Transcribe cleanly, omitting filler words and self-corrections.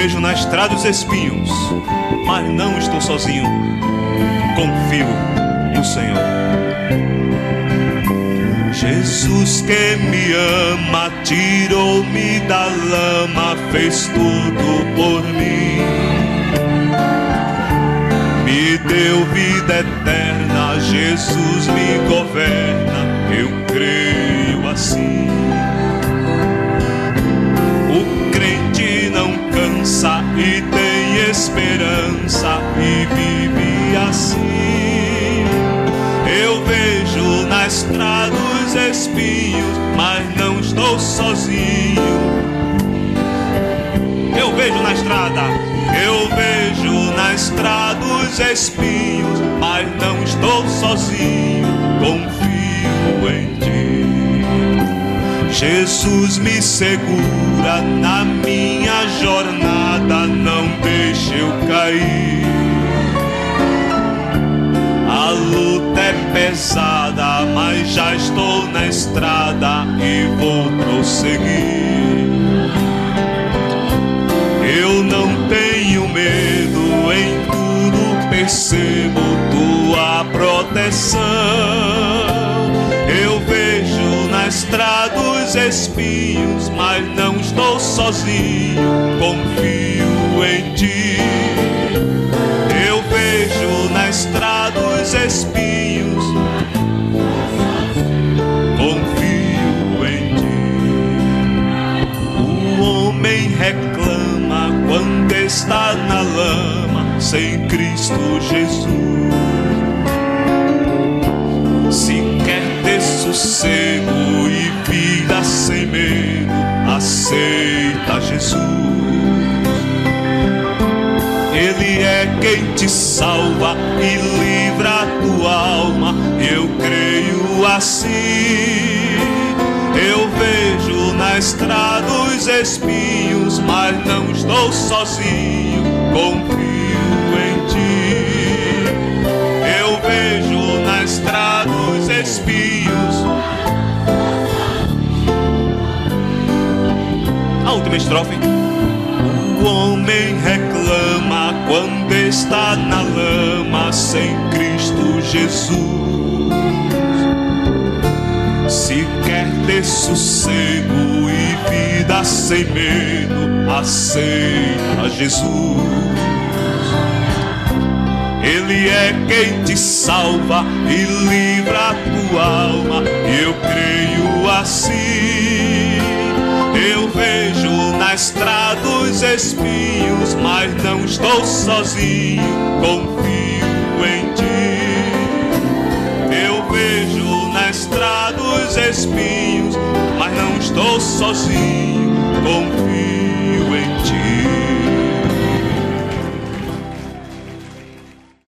vejo na estrada os espinhos, mas não estou sozinho. Confio no Senhor. Jesus que me ama, tirou-me da lama, fez tudo por mim. Me deu vida eterna, Jesus me governa, eu creio assim. O crente não cansa e tem esperança e vive assim. Eu vejo na estrada os espinhos, mas não estou sozinho. Eu vejo na estrada, eu vejo na estrada os espinhos, mas não estou sozinho, confio em Ti. Jesus me segura na minha jornada, não deixe eu cair. A luta é pesada, mas já estou na estrada e vou prosseguir. Eu não tenho medo, em tudo percebo Tua proteção. Eu vejo na estrada os espinhos, mas não estou sozinho, confio em Ti. Eu vejo na estrada os espinhos, confio em Ti. O homem reclama quando está na lama, sem Cristo Jesus. Se quer ter sossego e vida sem medo, aceita Jesus. Ele é quem te salva e livra a tua alma, eu creio assim. Eu vejo na estrada os espinhos, mas não estou sozinho, confio em Ti. Eu vejo na estrada os espinhos. A última estrofe. O homem reclama quando está na lama, sem Cristo Jesus. Se quer ter sossego e vida sem medo, aceita Jesus. Ele é quem te salva e livra a tua alma, eu creio assim. Eu vejo na estrada os espinhos, mas não estou sozinho, confio em Ti. Eu vejo na estrada os espinhos, mas não estou sozinho, confio.